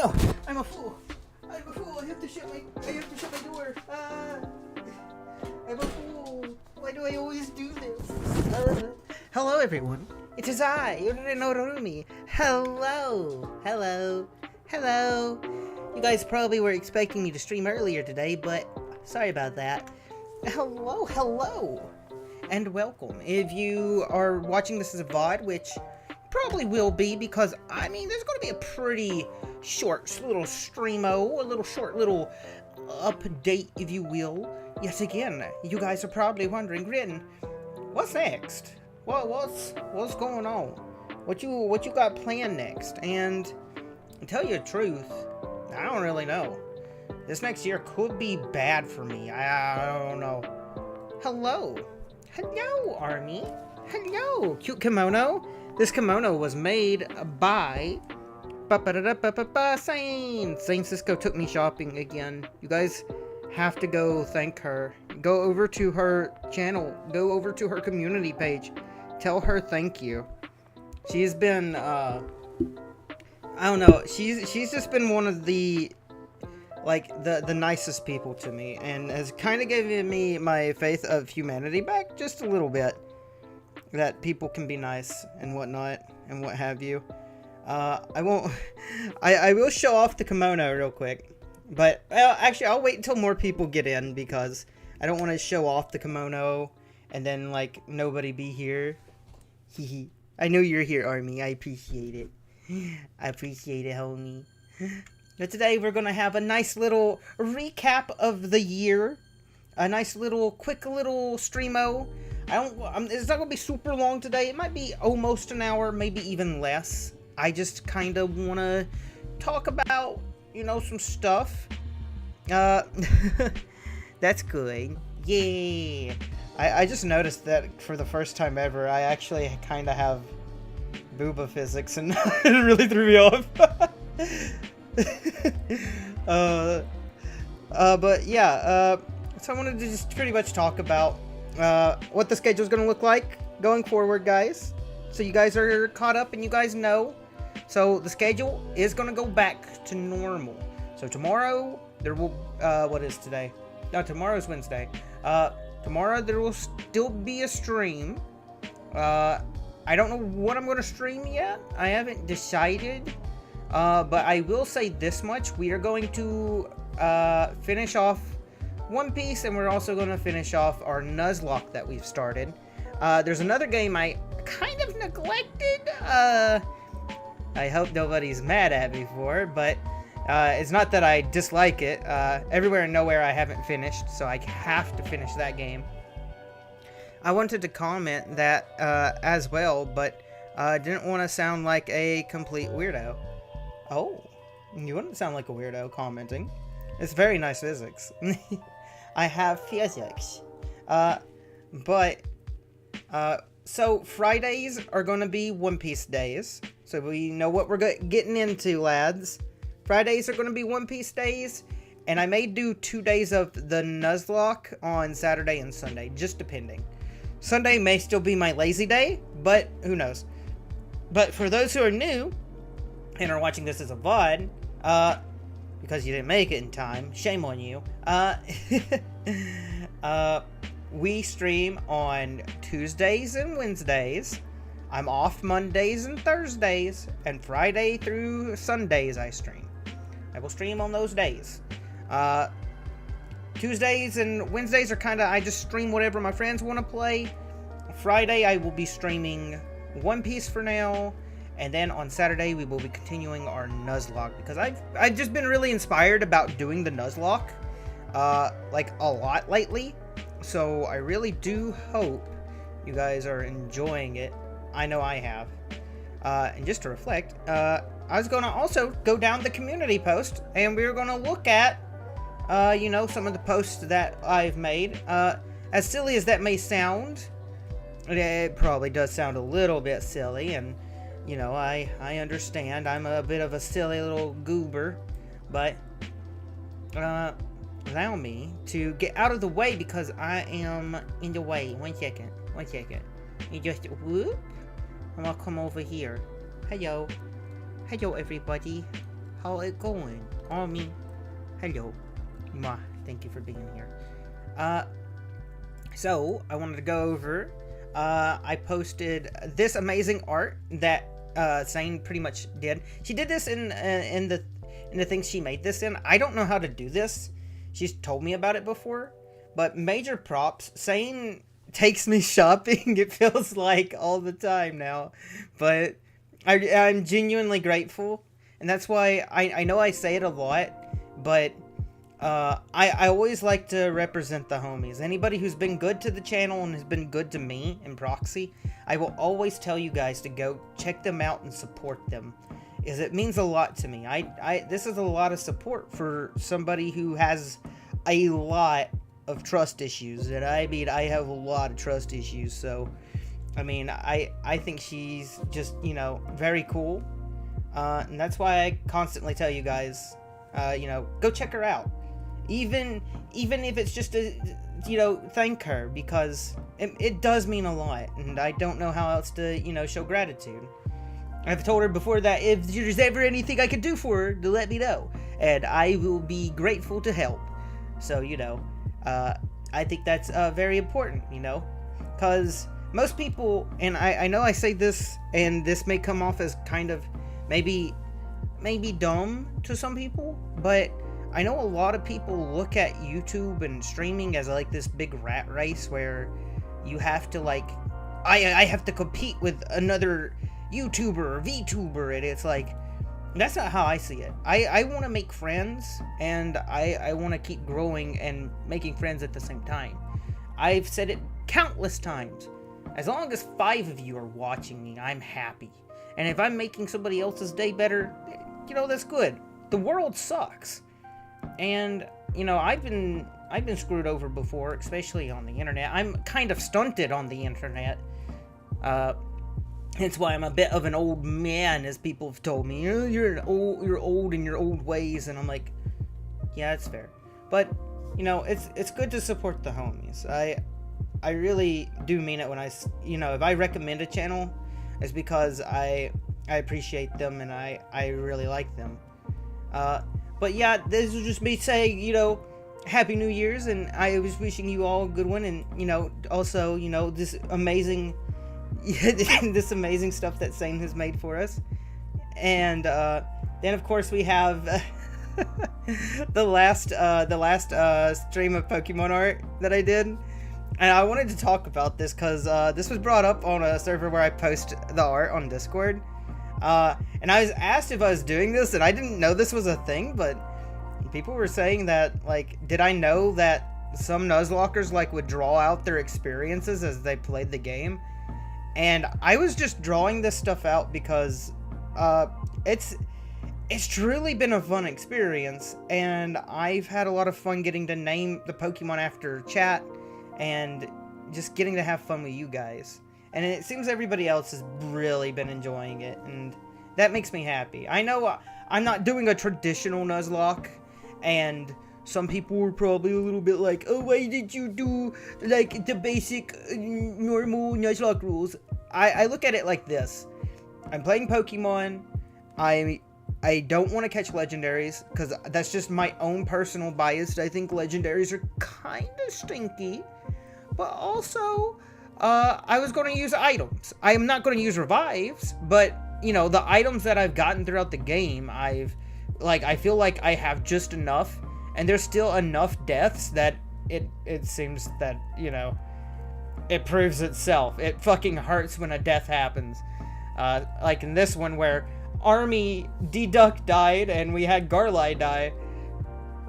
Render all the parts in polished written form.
No, I'm a fool. I'm a fool. I have to shut my door. I'm a fool. Why do I always do this? Hello, everyone. It is I, Urare no Rorumi. Hello. You guys probably were expecting me to stream earlier today, but sorry about that. Hello. And welcome. If you are watching this as a VOD, which probably will be, because, I mean, there's going to be a pretty short little streamo, a short little update, if you will. Yet again, you guys are probably wondering, Gritton, what's next? What's going on? What you got planned next? And to tell you the truth, I don't really know. This next year could be bad for me. I don't know. Hello, Army. Hello, cute kimono. This kimono was made by Sane Cisco took me shopping again. You guys have to go thank her. Go over to her channel. Go over to her community page. Tell her thank you. She's been I don't know. She's just been one of the the nicest people to me, and has kind of given me my faith of humanity back just a little bit. That people can be nice and whatnot and what have you. I will show off the kimono real quick, but actually I'll wait until more people get in, because I don't want to show off the kimono and then nobody be here. I know you're here, Army. I appreciate it. Homie. But today we're gonna have a nice little recap of the year, a nice little quick little streamo. It's not gonna be super long today. It might be almost an hour, maybe even less. I just kind of want to talk about, some stuff. That's good. Yeah. I just noticed that for the first time ever, I actually kind of have booba physics, and it really threw me off. But yeah, so I wanted to just pretty much talk about what the schedule is going to look like going forward, guys. So you guys are caught up and you guys know. So the schedule is going to go back to normal. So tomorrow there will, what is today? No, tomorrow's Wednesday. Tomorrow there will still be a stream. I don't know what I'm going to stream yet. I haven't decided. But I will say this much. We are going to finish off One Piece, and we're also going to finish off our Nuzlocke that we've started. There's another game I kind of neglected. I hope nobody's mad at me for, but it's not that I dislike it. Everywhere and Nowhere I haven't finished, so I have to finish that game. I wanted to comment that as well, but didn't want to sound like a complete weirdo. Oh, you wouldn't sound like a weirdo commenting. It's very nice physics. I have physics. So Fridays are going to be One Piece days. So we know what we're getting into, lads. Fridays are going to be One Piece days. And I may do 2 days of the Nuzlocke on Saturday and Sunday, just depending. Sunday may still be my lazy day, but who knows. But for those who are new and are watching this as a VOD, because you didn't make it in time, shame on you. We stream on Tuesdays and Wednesdays. I'm off Mondays and Thursdays, and Friday through Sundays I stream. I will stream on those days. Tuesdays and Wednesdays are I just stream whatever my friends want to play. Friday I will be streaming One Piece for now. And then on Saturday, we will be continuing our Nuzlocke, because I've just been really inspired about doing the Nuzlocke, a lot lately. So I really do hope you guys are enjoying it. I know I have. And just to reflect, I was going to also go down the community post, and we were going to look at, some of the posts that I've made. As silly as that may sound, it probably does sound a little bit silly, and I understand. I'm a bit of a silly little goober, but allow me to get out of the way, because I am in the way. One second. You just whoop. I'm gonna come over here. Hello, everybody. how it going? Army, hello. Mwah. Thank you for being here. So I wanted to go over. I posted this amazing art that Sane pretty much did. She did this in the things she made this in. I don't know how to do this. She's told me about it before, but major props. Sane takes me shopping. It feels like all the time now, but I'm genuinely grateful, and that's why I know I say it a lot, but I always like to represent the homies. Anybody who's been good to the channel and has been good to me in proxy, I will always tell you guys to go check them out and support them, is it means a lot to me. This is a lot of support for somebody who has a lot of trust issues, and I mean, I have a lot of trust issues, so I mean, I think she's just, you know, very cool, and that's why I constantly tell you guys, you know, go check her out, even if it's just to, you know, thank her, because it does mean a lot, and I don't know how else to, you know, show gratitude. I've told her before that if there's ever anything I could do for her, to let me know, and I will be grateful to help. So, you know, I think that's very important, you know, because most people, and I know I say this, and this may come off as kind of maybe dumb to some people, but I know a lot of people look at YouTube and streaming as like this big rat race where you have to like, I have to compete with another YouTuber or VTuber, and it's like, that's not how I see it. I want to make friends, and I want to keep growing and making friends at the same time. I've said it countless times. As long as 5 of you are watching me, I'm happy. And if I'm making somebody else's day better, you know, that's good. The world sucks. And, you know, I've been screwed over before, especially on the internet. I'm kind of stunted on the internet. That's why I'm a bit of an old man, as people have told me. Oh, you're old in your old ways, and I'm like, yeah, that's fair. But, you know, it's good to support the homies. I really do mean it when you know, if I recommend a channel, it's because I appreciate them and I really like them. But yeah, this is just me saying, you know, Happy New Year's, and I was wishing you all a good one, and, you know, also, you know, this amazing stuff that Sane has made for us. And then of course we have the last stream of Pokemon art that I did. And I wanted to talk about this because this was brought up on a server where I post the art on Discord. And I was asked if I was doing this, and I didn't know this was a thing, but people were saying that, like, did I know that some Nuzlockers, like, would draw out their experiences as they played the game? And I was just drawing this stuff out because it's truly been a fun experience, and I've had a lot of fun getting to name the Pokemon after chat, and just getting to have fun with you guys. And it seems everybody else has really been enjoying it, and that makes me happy. I know I'm not doing a traditional Nuzlocke, and some people were probably a little bit like, oh, why did you do, like, the basic, normal Nuzlocke rules? I look at it like this. I'm playing Pokemon. I don't want to catch legendaries, because that's just my own personal bias. I think legendaries are kind of stinky. But also, I was going to use items. I am not going to use revives, but, you know, the items that I've gotten throughout the game, I feel like I have just enough, and there's still enough deaths that it seems that, you know, it proves itself. It fucking hurts when a death happens. Like in this one where Army D-Duck died and we had Garly die,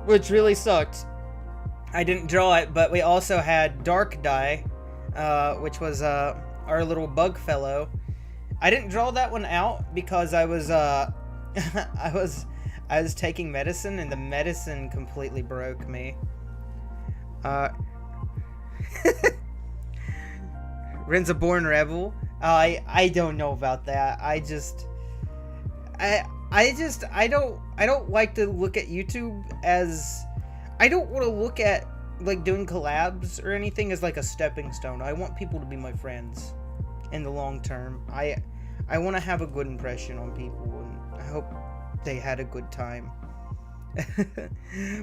which really sucked. I didn't draw it, but we also had Dark die, which was our little bug fellow. I didn't draw that one out because I was I was taking medicine, and the medicine completely broke me. Ren's a born rebel. I don't know about that. I don't like to look at YouTube as, I don't want to look at, like, doing collabs or anything as like a stepping stone. I want people to be my friends in the long term. I want to have a good impression on people, and I hope they had a good time.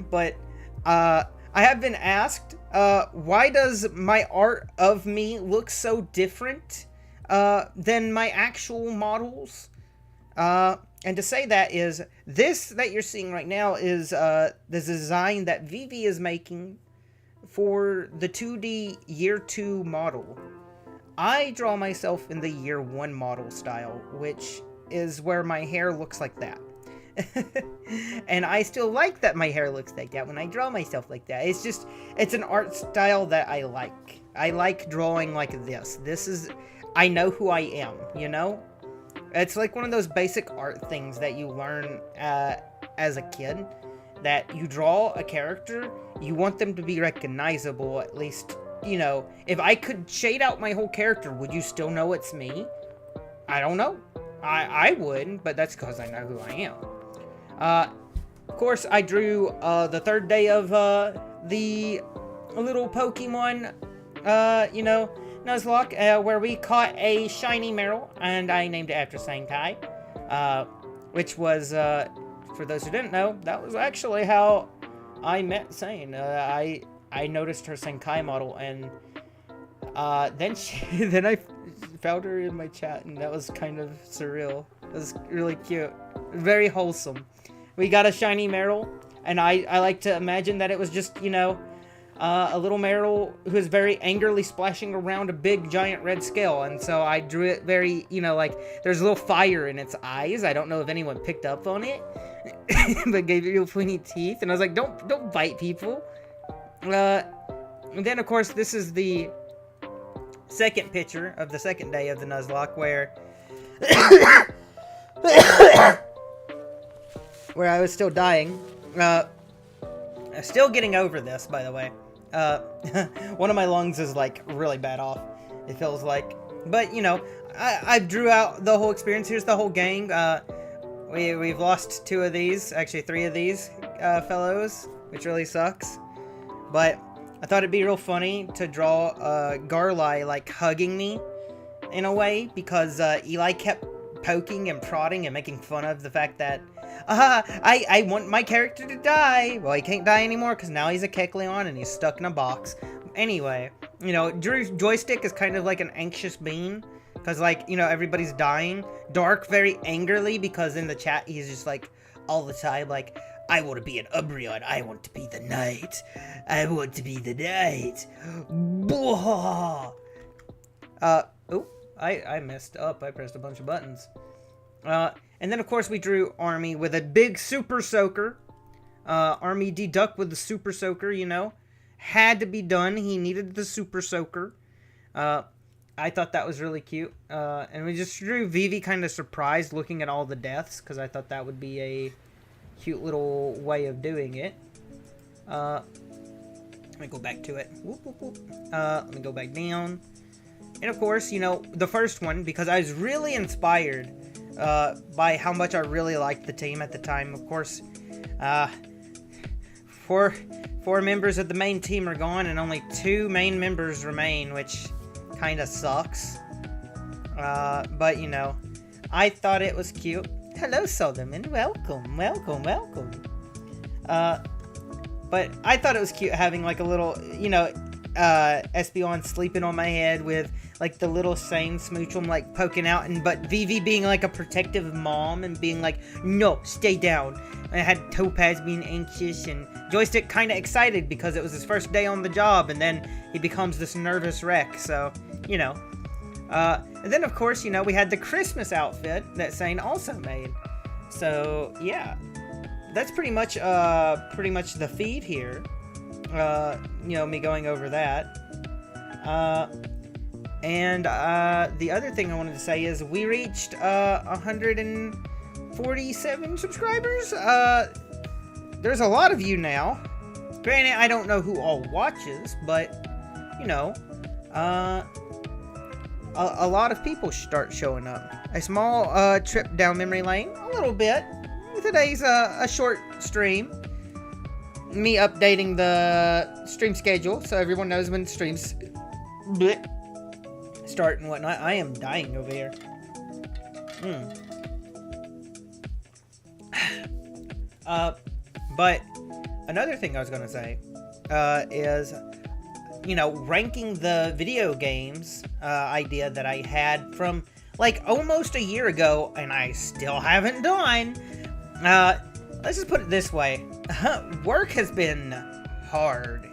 But I have been asked, why does my art of me look so different than my actual models? And to say that is, this that you're seeing right now is the design that Vivi is making for the 2D Year 2 model. I draw myself in the Year 1 model style, which is where my hair looks like that. And I still like that my hair looks like that when I draw myself like that. It's just, it's an art style that I like. I like drawing like this. This is, I know who I am, you know? It's like one of those basic art things that you learn as a kid. That you draw a character, you want them to be recognizable, at least, you know. If I could shade out my whole character, would you still know it's me? I don't know. I would, but that's because I know who I am. Of course, I drew the third day of the little Pokemon, you know, Nuzlocke, where we caught a shiny Marill, and I named it after Senkai, which was, for those who didn't know, that was actually how I met Sane. I noticed her Senkai model, and then I found her in my chat, and that was kind of surreal. It was really cute, very wholesome. We got a shiny Marill, and I like to imagine that it was just, you know, a little Marill who is very angrily splashing around a big giant red scale, and so I drew it very, you know, like there's a little fire in its eyes. I don't know if anyone picked up on it, but gave it real pointy teeth, and I was like, don't bite people. And then of course this is the second picture of the second day of the Nuzlocke, where where I was still dying. Still getting over this, by the way. One of my lungs is like really bad off, it feels like. But you know, I drew out the whole experience. Here's the whole gang. We've lost 2 of these, actually 3 of these fellows, which really sucks. But I thought it'd be real funny to draw Garly like hugging me in a way, because Eli kept poking and prodding and making fun of the fact that I want my character to die. Well, he can't die anymore because now he's a Kecleon and he's stuck in a box. Anyway, you know, Drew's joystick is kind of like an anxious bean, because, like, you know, everybody's dying. Dark very angrily, because in the chat he's just like all the time like, I want to be an Umbreon. I want to be the knight. I want to be the knight. Blah. Oh, I messed up. I pressed a bunch of buttons. And then, of course, we drew Army with a big Super Soaker. Army deduct with the Super Soaker, you know. Had to be done. He needed the Super Soaker. I thought that was really cute. And we just drew Vivi kind of surprised looking at all the deaths, because I thought that would be a cute little way of doing it. Let me go back to it. Whoop, whoop, whoop. Let me go back down. And of course, you know, the first one, because I was really inspired by how much I really liked the team at the time. Of course, four members of the main team are gone, and only 2 main members remain, which kind of sucks. But, you know, I thought it was cute. Hello, Solomon. Welcome, welcome, welcome. But I thought it was cute having, like, a little, you know, Espeon sleeping on my head with, like, the little Sane Smoochum, like, poking out, but Vivi being, like, a protective mom and being like, no, stay down. And I had Topaz being anxious, and Joystick kind of excited because it was his first day on the job, and then he becomes this nervous wreck, so, you know. And then, of course, you know, we had the Christmas outfit that Sane also made. So, yeah. That's pretty much the feed here. You know, me going over that. And the other thing I wanted to say is we reached 147 subscribers. There's a lot of you now. Granted, I don't know who all watches, but, you know, a lot of people start showing up. A small trip down memory lane, a little bit. Today's a short stream. Me updating the stream schedule so everyone knows when streams start and whatnot. I am dying over here. But another thing I was gonna say is, you know, ranking the video games idea that I had from like almost a year ago, and I still haven't done. Let's just put it this way: work has been hard.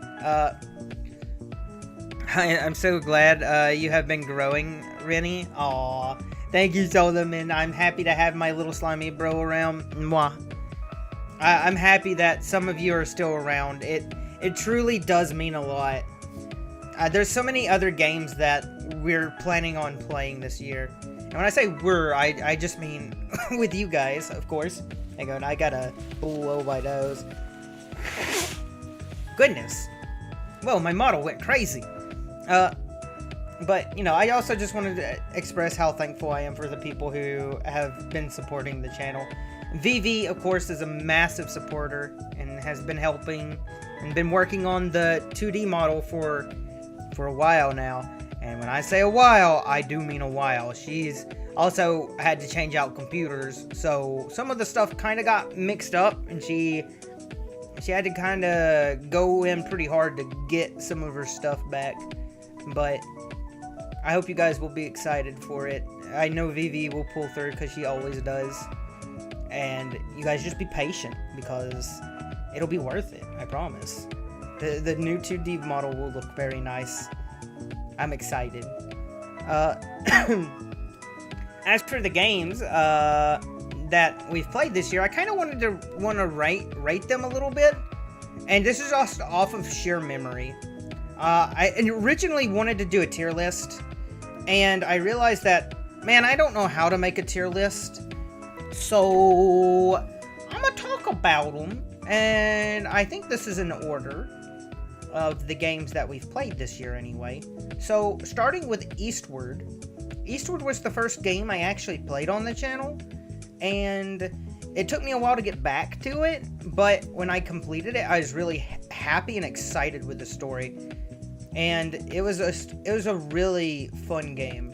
I'm so glad you have been growing, Rennie. Aw, thank you, Solomon. I'm happy to have my little slimy bro around. Mwah. I'm happy that some of you are still around. It truly does mean a lot. There's so many other games that we're planning on playing this year. And when I say we're, I just mean with you guys, of course. Hang on, I gotta blow my nose. Goodness. Whoa, my model went crazy. But, you know, I also just wanted to express how thankful I am for the people who have been supporting the channel. Vivi, of course, is a massive supporter and has been helping and been working on the 2D model for a while now. And when I say a while, I do mean a while. She's also had to change out computers, so some of the stuff kind of got mixed up, and she had to kind of go in pretty hard to get some of her stuff back. But I hope you guys will be excited for it. I know Vivi will pull through because she always does. And you guys just be patient because it'll be worth it, I promise. The new 2D model will look very nice. I'm excited. As for the games that we've played this year, I kind of want to rate them a little bit. And this is just off of sheer memory. I originally wanted to do a tier list, and I realized that, man, I don't know how to make a tier list. So I'm gonna talk about them, and I think this is in order of the games that we've played this year anyway. So starting with Eastward. Eastward was the first game I actually played on the channel, and it took me a while to get back to it, but when I completed it, I was really happy and excited with the story. And it was a really fun game.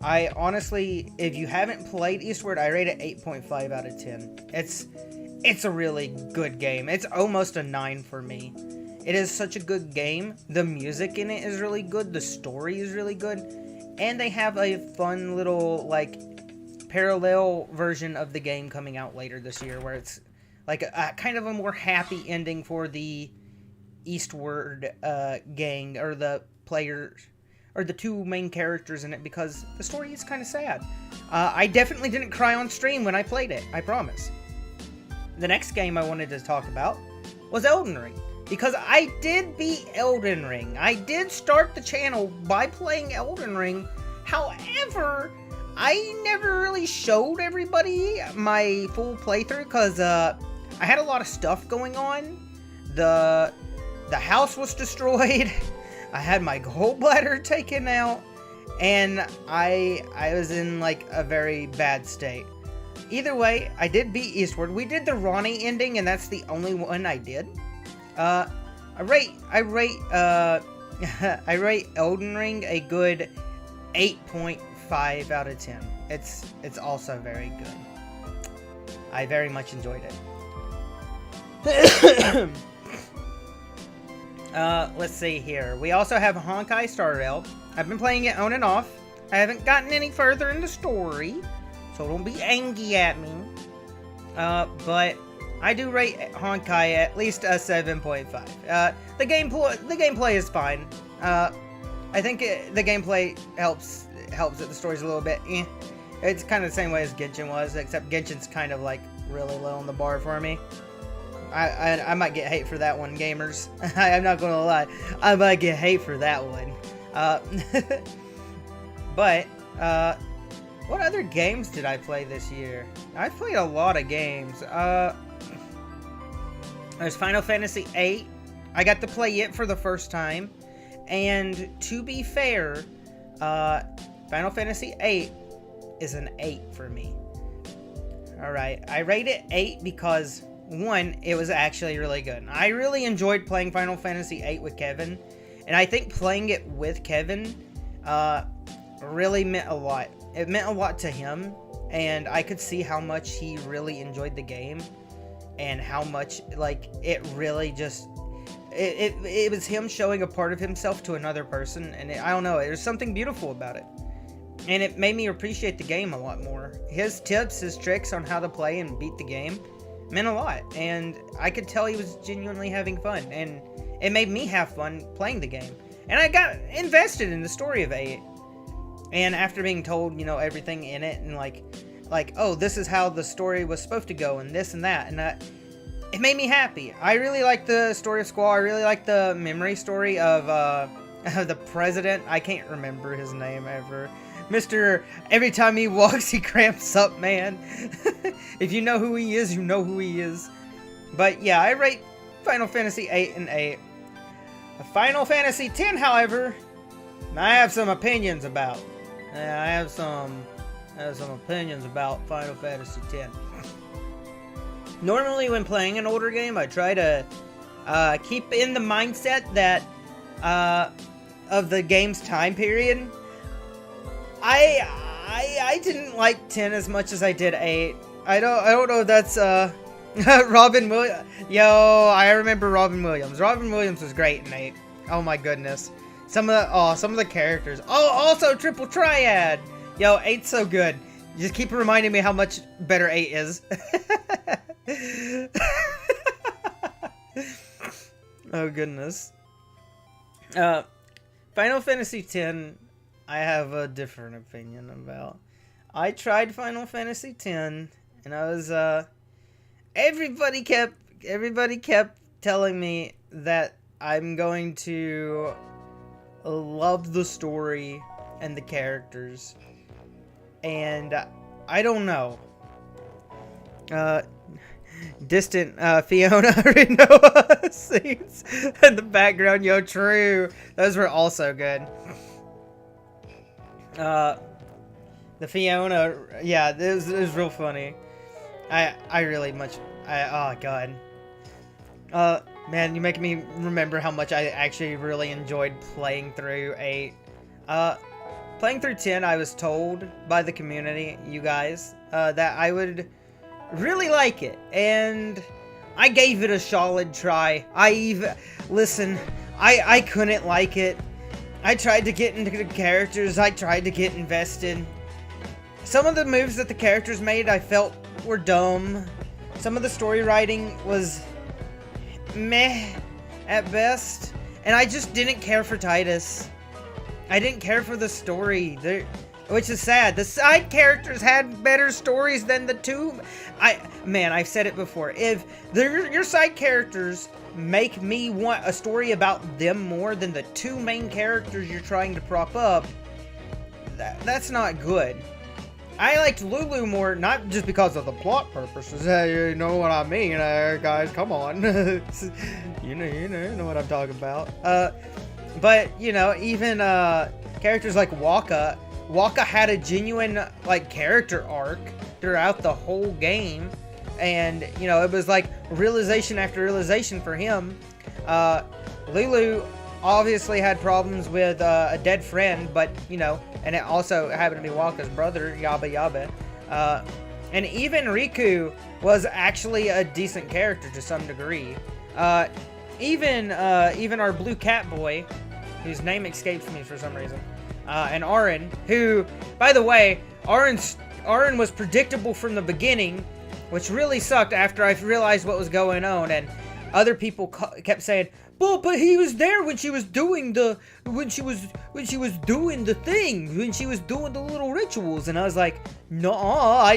I honestly, if you haven't played Eastward, I rate it 8.5 out of 10. It's a really good game. It's almost a 9 for me. It is such a good game. The music in it is really good. The story is really good. And they have a fun little, like, parallel version of the game coming out later this year, where it's like a kind of a more happy ending for the Eastward gang, or the players, or the two main characters in it, because the story is kind of sad. I definitely didn't cry on stream when I played it, I promise. The next game I wanted to talk about was Elden Ring, because I did beat Elden Ring. I did start the channel by playing Elden Ring. However, I never really showed everybody my full playthrough because I had a lot of stuff going on. The house was destroyed. I had my gallbladder taken out, and I was in like a very bad state. Either way, I did beat Eastward. We did the Ranni ending, and that's the only one I did. I rate Elden Ring a good 8.5 out of 10. It's also very good. I very much enjoyed it. Let's see here. We also have Honkai Star Rail. I've been playing it on and off. I haven't gotten any further in the story, so don't be angry at me. But I do rate Honkai at least a 7.5. The gameplay is fine. I think the gameplay helps it. The story's a little bit eh. It's kind of the same way as Genshin was, except Genshin's kind of like really low on the bar for me. I might get hate for that one, gamers. I'm not gonna lie. I might get hate for that one. But, what other games did I play this year? I played a lot of games. There's Final Fantasy VIII. I got to play it for the first time. And to be fair, Final Fantasy VIII is an 8 for me. Alright, I rate it 8 because, one, it was actually really good. I really enjoyed playing Final Fantasy VIII with Kevin, and I think playing it with Kevin really meant a lot. It meant a lot to him, and I could see how much he really enjoyed the game. and how much, like, it really just, it was him showing a part of himself to another person, and I don't know, there's something beautiful about it. And it made me appreciate the game a lot more. His tips, his tricks on how to play and beat the game meant a lot, and I could tell he was genuinely having fun, and it made me have fun playing the game. And I got invested in the story of 8. And after being told, you know, everything in it, and like, oh, this is how the story was supposed to go, and this and that, and it made me happy. I really like the story of Squall. I really like the memory story of the president. I can't remember his name ever. Mr. Every time he walks, he cramps up, man. If you know who he is, you know who he is. But yeah, I rate Final Fantasy 8 an 8. Final Fantasy 10, however, I have some opinions about. I have some opinions about Final Fantasy 10. Normally, when playing an older game, I try to keep in the mindset that of the game's time period. I didn't like 10 as much as I did 8. I don't know if that's Robin Williams. Yo, I remember Robin Williams. Robin Williams was great in 8. Oh my goodness. Some of the characters. Oh, also Triple Triad. Yo, 8's so good. You just keep reminding me how much better 8 is. Oh goodness. Final Fantasy X, I have a different opinion about. I tried Final Fantasy X, and I was everybody kept telling me that I'm going to love the story and the characters, and I don't know. Distant Fiona Renoa scenes in the background. Yo, true. Those were also good. The Fiona, yeah, it was real funny. I really much, oh god. Man, you make me remember how much I actually really enjoyed playing through 8. Playing through 10, I was told by the community, you guys, that I would really like it, and I gave it a solid try. Listen, I couldn't like it. I tried to get into the characters, I tried to get invested. Some of the moves that the characters made I felt were dumb. Some of the story writing was meh at best, and I just didn't care for Tidus. I didn't care for the story, which is sad. The side characters had better stories than the two. Man, I've said it before. If your side characters make me want a story about them more than the two main characters you're trying to prop up, that's not good. I liked Lulu more, not just because of the plot purposes. Hey, you know what I mean, guys? Come on, you know what I'm talking about. But you know, even characters like Wakka. Wakka had a genuine like character arc throughout the whole game, and you know, it was like realization after realization for him. Lulu obviously had problems with a dead friend, but you know, and it also happened to be Wakka's brother, Yaba Yaba. And even Riku was actually a decent character to some degree. Even our blue cat boy, whose name escapes me for some reason, and Auron, who, by the way, Auron was predictable from the beginning, which really sucked after I realized what was going on, and other people kept saying, "Well, but he was there when she was doing when she was doing the thing, when she was doing the little rituals," and I was like, "No,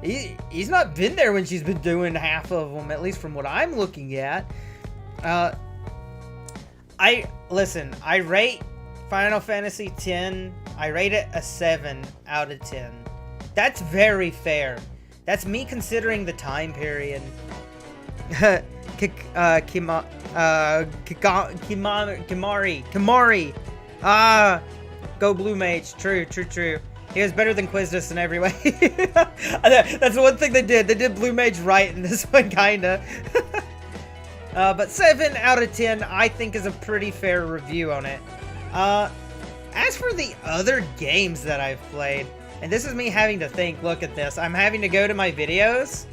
he's not been there when she's been doing half of them, at least from what I'm looking at." Listen, I rate Final Fantasy X, I rate it a 7 out of 10. That's very fair. That's me considering the time period. Kimari. Go Blue Mage. True. He was better than Quiznos in every way. That's one thing they did. They did Blue Mage right in this one, kinda. But 7 out of 10, I think, is a pretty fair review on it. As for the other games that I've played, and this is me having to think, look at this. I'm having to go to my videos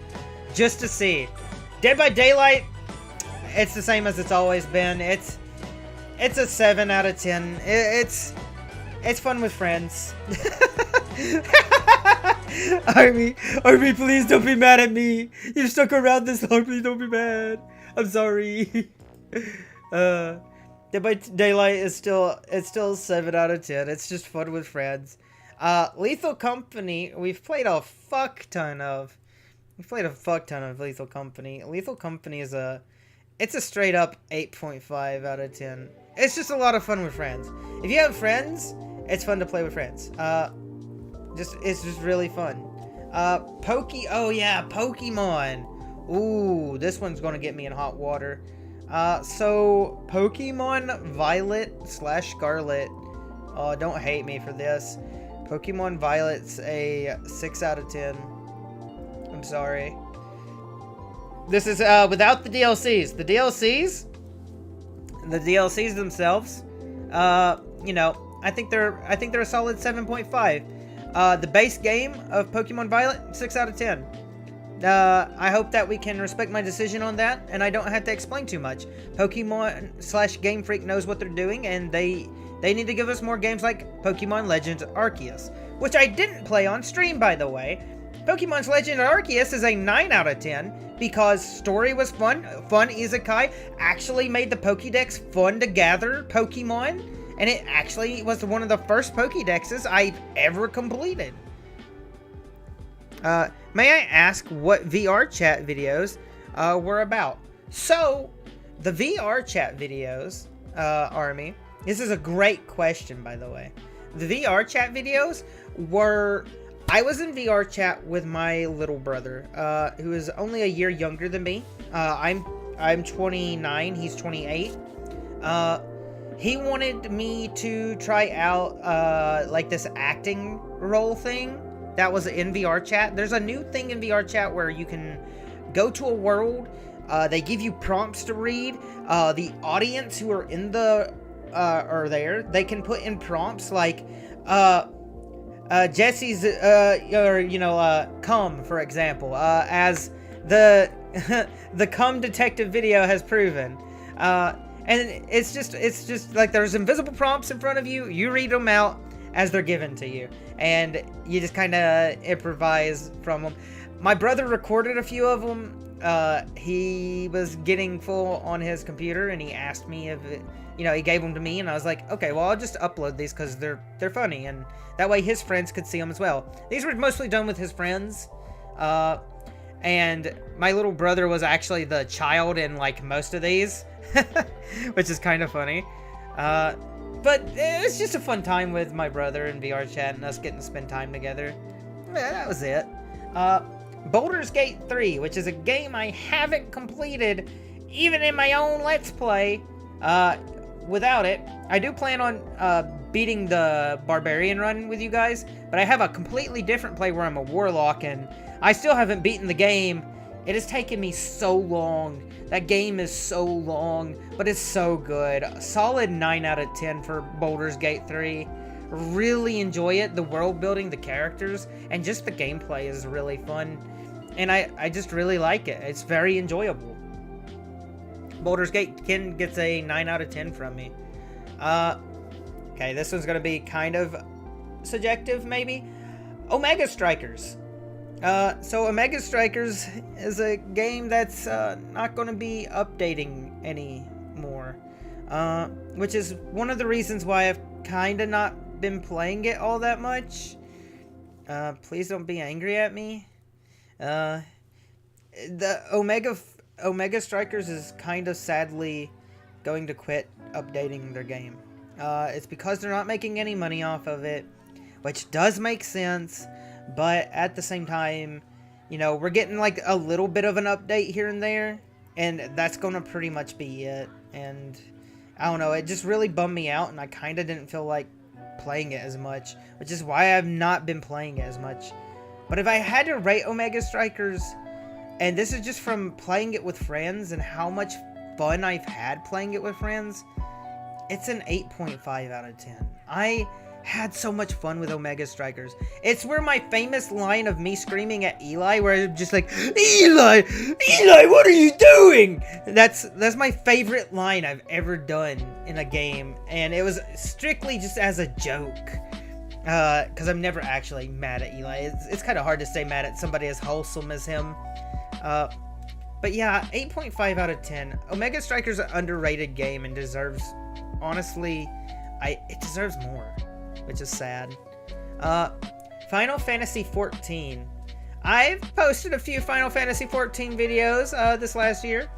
just to see. Dead by Daylight, it's the same as it's always been. It's a 7 out of 10. It's fun with friends. Army, please don't be mad at me. You've stuck around this long. Please don't be mad. I'm sorry. Dead by Daylight is still 7 out of 10. It's just fun with friends. Lethal Company, we've played a fuck ton of Lethal Company. Lethal Company is it's a straight up 8.5 out of 10. It's just a lot of fun with friends. If you have friends, it's fun to play with friends. It's just really fun. Oh yeah, Pokemon. Ooh, this one's gonna get me in hot water. So Pokemon Violet/Scarlet. Oh, don't hate me for this. Pokemon Violet's a 6 out of 10. I'm sorry. This is without the DLCs. The DLCs themselves, you know, I think they're a solid 7.5. The base game of Pokemon Violet, 6 out of 10. I hope that we can respect my decision on that, and I don't have to explain too much. Pokemon/Game Freak knows what they're doing, and they need to give us more games like Pokemon Legends Arceus, which I didn't play on stream, by the way. Pokemon Legends Arceus is a 9 out of 10 because story was fun. Fun Isekai actually made the Pokédex fun to gather Pokemon, and it actually was one of the first Pokédexes I've ever completed. May I ask what VR chat videos were about? So, the VR chat videos, Army, this is a great question, by the way. The VR chat videos were... I was in VR chat with my little brother, who is only a year younger than me. I'm 29, he's 28. He wanted me to try out, like this acting role thing that was in VR chat. There's a new thing in VR chat where you can go to a world, they give you prompts to read, the audience who are in the, are there, they can put in prompts like, Jesse's, or, you know, cum, for example, as the, the cum detective video has proven. And it's just like there's invisible prompts in front of you, you read them out as they're given to you, and you just kind of improvise from them. My brother recorded a few of them. He was getting full on his computer, and he asked me if it, you know, he gave them to me, and I was like, okay, well, I'll just upload these because they're funny, and that way his friends could see them as well. These were mostly done with his friends, and my little brother was actually the child in, like, most of these, which is kind of funny. But it was just a fun time with my brother in VR chat and us getting to spend time together. Yeah, that was it. Baldur's Gate 3, which is a game I haven't completed, even in my own Let's Play, without it. I do plan on beating the Barbarian run with you guys, but I have a completely different play where I'm a Warlock, and I still haven't beaten the game. It has taken me so long. That game is so long, but it's so good. A solid 9 out of 10 for Baldur's Gate 3. Really enjoy it. The world building, the characters, and just the gameplay is really fun. And I just really like it. It's very enjoyable. Baldur's Gate gets a 9 out of 10 from me. Okay, this one's gonna be kind of subjective, maybe. Omega Strikers. So Omega Strikers is a game that's not going to be updating anymore, which is one of the reasons why I've kind of not been playing it all that much. Please don't be angry at me. The Omega Strikers is kind of sadly going to quit updating their game. It's because they're not making any money off of it, which does make sense. But at the same time, you know, we're getting like a little bit of an update here and there, and that's going to pretty much be it. And I don't know, it just really bummed me out, and I kind of didn't feel like playing it as much, which is why I've not been playing it as much. But if I had to rate Omega Strikers, and this is just from playing it with friends and how much fun I've had playing it with friends, it's an 8.5 out of 10. had so much fun with Omega Strikers. It's where my famous line of me screaming at Eli, where I'm just like, Eli, what are you doing? That's my favorite line I've ever done in a game, and it was strictly just as a joke. Because I'm never actually mad at Eli. It's kind of hard to stay mad at somebody as wholesome as him. But yeah, 8.5 out of 10. Omega Strikers is an underrated game and deserves, honestly, it deserves more, which is sad. Final Fantasy XIV. I've posted a few Final Fantasy XIV videos this last year.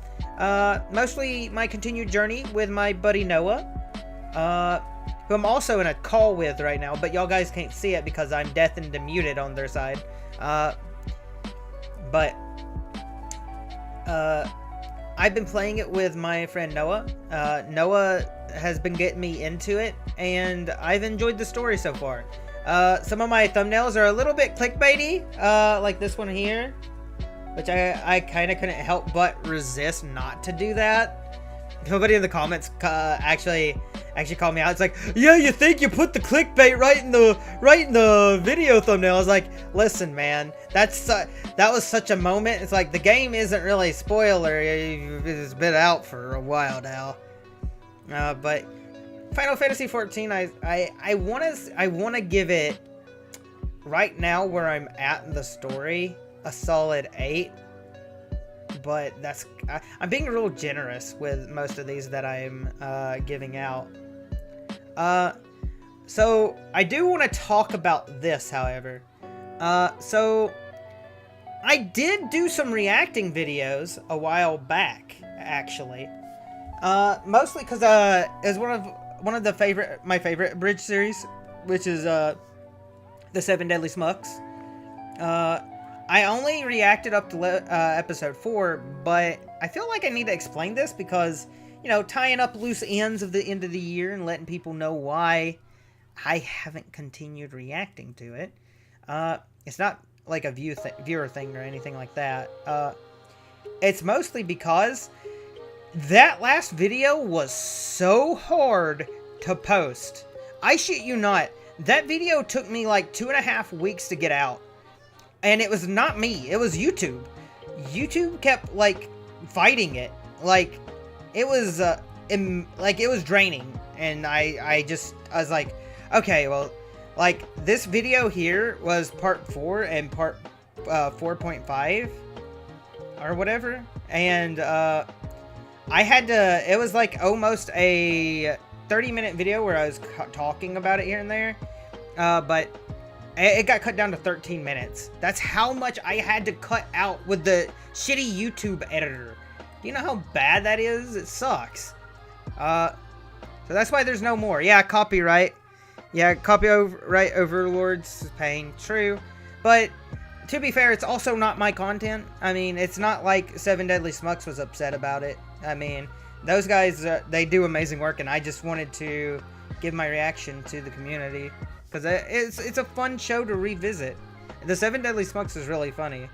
Mostly my continued journey with my buddy Noah, who I'm also in a call with right now, but y'all guys can't see it because I'm deafened and muted on their side. I've been playing it with my friend Noah. Noah has been getting me into it, and I've enjoyed the story so far. Some of my thumbnails are a little bit clickbaity, like this one here, which I kind of couldn't help but resist not to do that. Nobody in the comments actually called me out. It's like, yeah, you think you put the clickbait right in the video thumbnail. I was like, listen, man, that was such a moment. It's like the game isn't really spoiler. It's been out for a while now. But Final Fantasy XIV, I want to give it, right now where I'm at in the story, a solid 8. But I'm being real generous with most of these that I'm giving out. So I do want to talk about this, however. So I did do some reacting videos a while back, actually. Mostly because it's one of my favorite Bridge series, which is the 7 Deadly Smucks. I only reacted up to episode 4, but I feel like I need to explain this because, you know, tying up loose ends of the end of the year and letting people know why I haven't continued reacting to it. It's not like a viewer thing or anything like that. It's mostly because that last video was so hard to post. I shit you not. That video took me like 2.5 weeks to get out. And it was not me. It was YouTube. YouTube kept, like, fighting it. Like, it was, it was draining. And I was like, okay, well, like, this video here was part 4 and part 4.5 or whatever. And, I had to, it was like almost a 30-minute video where I was talking about it here and there. But it got cut down to 13 minutes. That's how much I had to cut out with the shitty YouTube editor. Do you know how bad that is? It sucks. So that's why there's no more. Yeah, copyright. Yeah, copyright overlords pain. True. But to be fair, it's also not my content. I mean, it's not like 7 Deadly Smucks was upset about it. I mean, those guys, they do amazing work, and I just wanted to give my reaction to the community. Because it's a fun show to revisit. The 7 Deadly Smucks is really funny.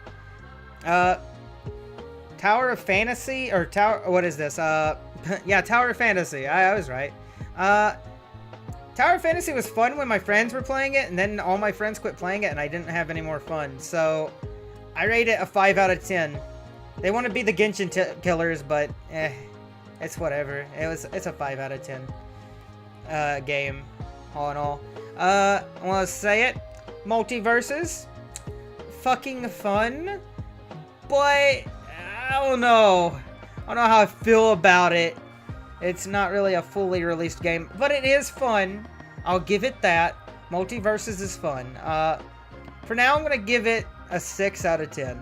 Tower of Fantasy, or Tower, what is this? Yeah, Tower of Fantasy, I was right. Tower of Fantasy was fun when my friends were playing it, and then all my friends quit playing it, and I didn't have any more fun. So, I rate it a 5 out of 10. They want to be the Genshin killers, but, it's whatever. It's a 5 out of 10 game, all in all. I want to say it. Multiverses. Fucking fun. But, I don't know. I don't know how I feel about it. It's not really a fully released game, but it is fun. I'll give it that. Multiverses is fun. For now, I'm going to give it a 6 out of 10.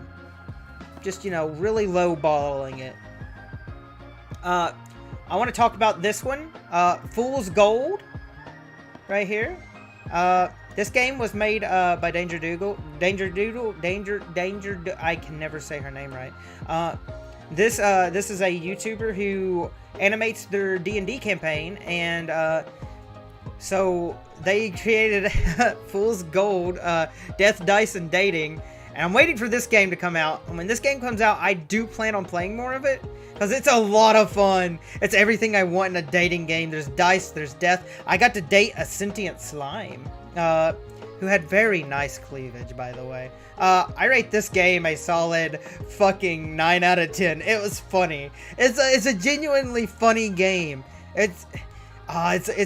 Just, you know, really low-balling it. I want to talk about this one. Fool's Gold. Right here. This game was made by Danger Doodle. I can never say her name right. This is a YouTuber who animates their D&D campaign, and so they created Fool's Gold, Death, Dice, and Dating, and I'm waiting for this game to come out. And when this game comes out, I do plan on playing more of it, Because it's a lot of fun. It's everything I want in a dating game. There's dice, there's death. I got to date a sentient slime. Who had very nice cleavage, by the way. I rate this game a solid fucking 9 out of 10. It was funny. It's a genuinely funny game. It's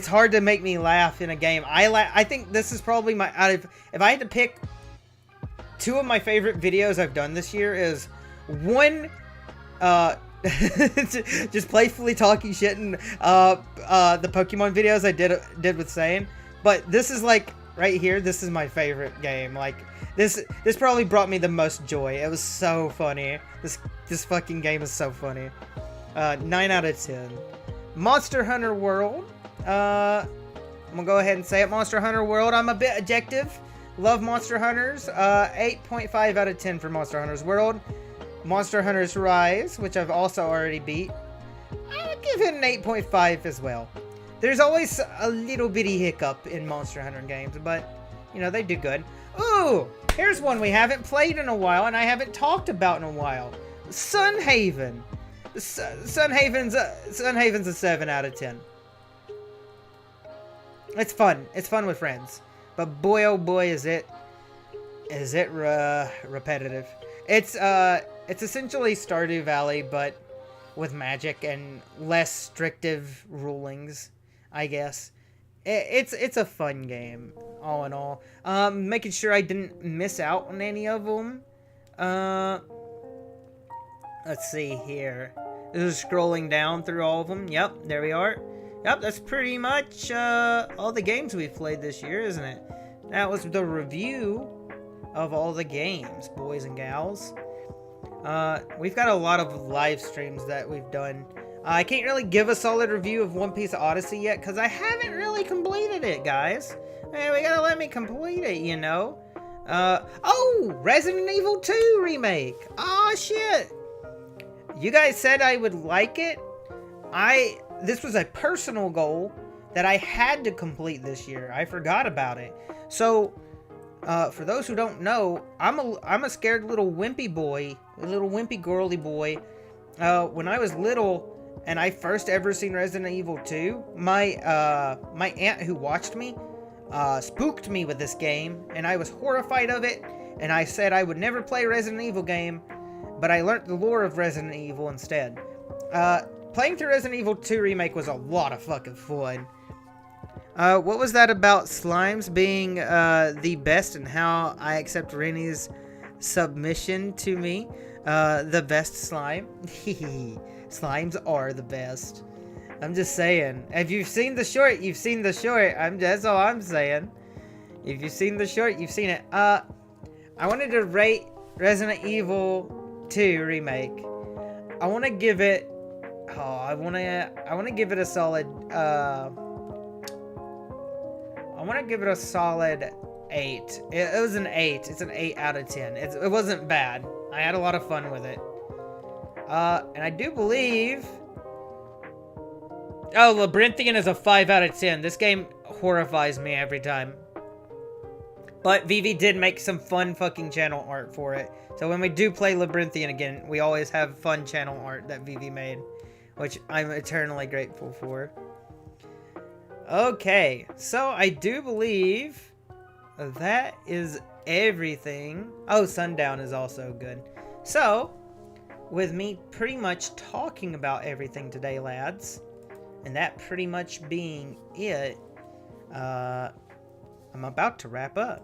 hard to make me laugh in a game. I think this is probably my if I had to pick 2 of my favorite videos I've done this year is one just playfully talking shit and the Pokemon videos I did with Saiyan. But this is like right here, this is my favorite game. Like this probably brought me the most joy. It was so funny. This fucking game is so funny. 9 out of 10. Monster Hunter World. I'm gonna go ahead and say it. Monster Hunter World. I'm a bit objective. Love Monster Hunters. 8.5 out of 10 for Monster Hunters World. Monster Hunters Rise, which I've also already beat. I'll give it an 8.5 as well. There's always a little bitty hiccup in Monster Hunter games, but, you know, they do good. Ooh, here's one we haven't played in a while, and I haven't talked about in a while. Sunhaven. Sunhaven's a 7 out of 10. It's fun. It's fun with friends. But boy, oh boy, is it repetitive. It's essentially Stardew Valley, but with magic and less strictive rulings, I guess. It's a fun game, all in all. Making sure I didn't miss out on any of them. Let's see here. This is scrolling down through all of them. Yep, there we are. Yep, that's pretty much all the games we've played this year, isn't it? That was the review of all the games, boys and gals. We've got a lot of live streams that we've done. I can't really give a solid review of One Piece Odyssey yet, because I haven't really completed it, guys. Man, we gotta let me complete it, you know? Oh! Resident Evil 2 remake! Aw, shit! You guys said I would like it. This was a personal goal that I had to complete this year. I forgot about it. So, for those who don't know, I'm a scared little wimpy boy, a little wimpy girly boy. When I was little and I first ever seen Resident Evil 2, my aunt who watched me spooked me with this game, and I was horrified of it, and I said I would never play a Resident Evil game, but I learned the lore of Resident Evil instead. Playing through Resident Evil 2 Remake was a lot of fucking fun. What was that about slimes being the best, and how I accept Rennie's submission to me? The best slime? Slimes are the best. I'm just saying. If you've seen the short, you've seen the short. That's all I'm saying. If you've seen the short, you've seen it. I wanted to rate Resident Evil 2 Remake. I want to give it... Oh, I want to give it a solid... I want to give it a solid 8. It was an 8. It's an 8 out of 10. It wasn't bad. I had a lot of fun with it. And I do believe... Oh, Labyrinthian is a 5 out of 10. This game horrifies me every time. But Vivi did make some fun fucking channel art for it. So when we do play Labyrinthian again, we always have fun channel art that Vivi made, which I'm eternally grateful for. Okay, so I do believe that is everything. Oh, Sundown is also good. So, with me pretty much talking about everything today, lads, and that pretty much being it, I'm about to wrap up.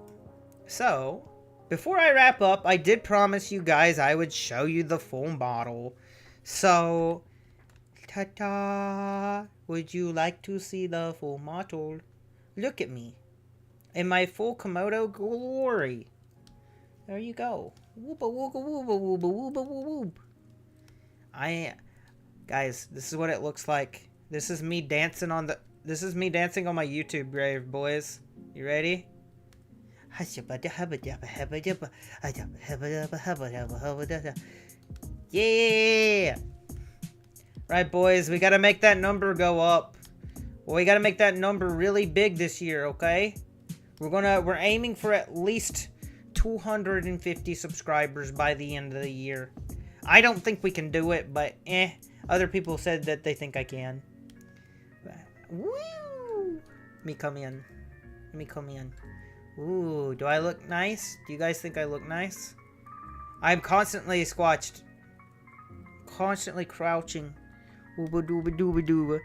So, before I wrap up, I did promise you guys I would show you the full model. So, ta-da! Would you like to see the full model? Look at me. In my full Komodo glory. There you go. Wooba wooba wooba wooba wooba wooba woob. Guys, this is what it looks like. This is me dancing on my YouTube grave, boys. You ready? Yeah! Right, boys, we gotta make that number go up. Well, we gotta make that number really big this year, okay? We're aiming for at least 250 subscribers by the end of the year. I don't think we can do it, but other people said that they think I can. Woo! Let me come in. Let me come in. Ooh, do I look nice? Do you guys think I look nice? I'm constantly squatched. Constantly crouching. Ooba dooba dooba dooba.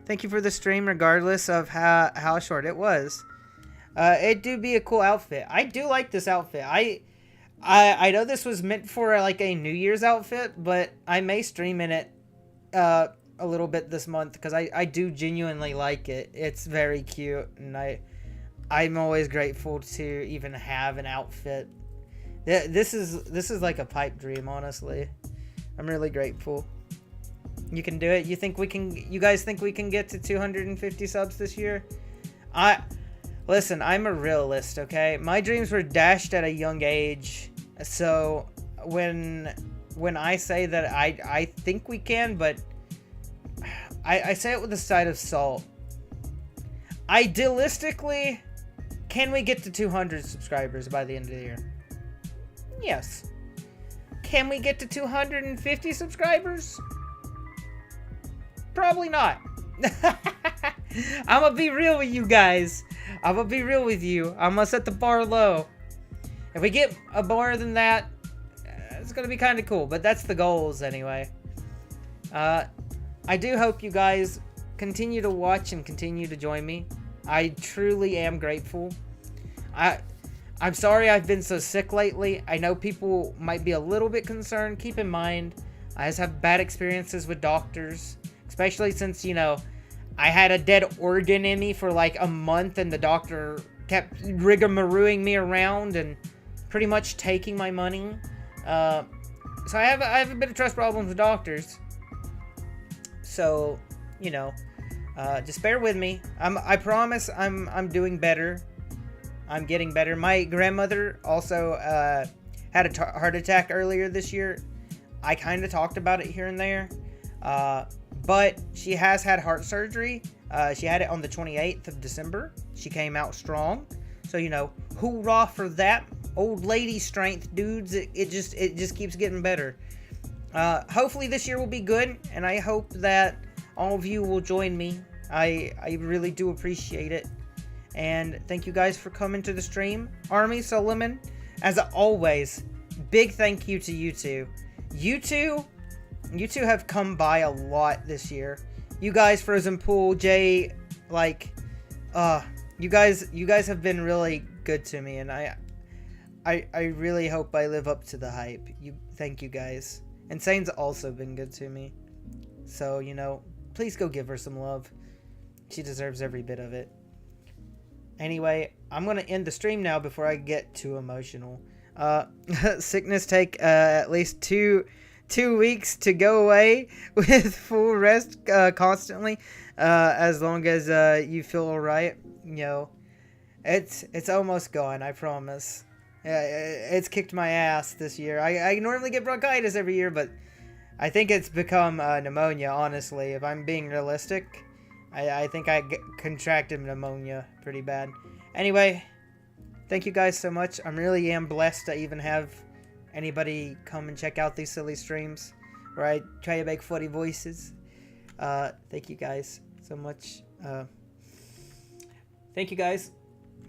Thank you for the stream, regardless of how short it was. It do be a cool outfit. I do like this outfit. I know this was meant for like a New Year's outfit, but I may stream in it a little bit this month because I do genuinely like it. It's very cute, and I'm always grateful to even have an outfit. This is like a pipe dream, honestly. I'm really grateful. You can do it. You guys think we can get to 250 subs this year? Listen, I'm a realist, okay? My dreams were dashed at a young age. So when I say that I think we can, but I say it with a side of salt. Idealistically, can we get to 200 subscribers by the end of the year? Yes. Can we get to 250 subscribers? Probably not. I'm gonna be real with you guys. I'm gonna be real with you. I'm gonna set the bar low. If we get a more than that, it's gonna be kind of cool. But that's the goals anyway. I do hope you guys continue to watch and continue to join me. I truly am grateful. I'm sorry I've been so sick lately. I know people might be a little bit concerned. Keep in mind, I just have bad experiences with doctors. Especially since, you know, I had a dead organ in me for like a month and the doctor kept rigamarooing me around and pretty much taking my money. So I have a bit of trust problems with doctors. So, you know, just bear with me. I promise I'm doing better. I'm getting better. My grandmother also had a heart attack earlier this year. I kind of talked about it here and there. But she has had heart surgery. She had it on the 28th of December. She came out strong. So, you know, hoorah for that. Old lady strength, dudes. It just keeps getting better. Hopefully this year will be good. And I hope that all of you will join me. I really do appreciate it. And thank you guys for coming to the stream. Army Solomon, as always, big thank you to you two. You two have come by a lot this year. You guys, Frozen Pool, Jay, like, you guys have been really good to me, and I really hope I live up to the hype. Thank you guys. And Sane's also been good to me. So, you know, please go give her some love. She deserves every bit of it. Anyway, I'm gonna end the stream now before I get too emotional. Sickness take at least two weeks to go away with full rest constantly, as long as you feel alright. You know, it's almost gone, I promise. It's kicked my ass this year. I normally get bronchitis every year, but I think it's become pneumonia, honestly. If I'm being realistic, I think I contracted pneumonia pretty bad. Anyway, thank you guys so much. I really am blessed to even have anybody come and check out these silly streams where I try to make funny voices. Thank you guys so much. Thank you guys.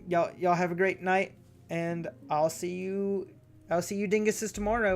Y'all have a great night, and I'll see you dinguses tomorrow.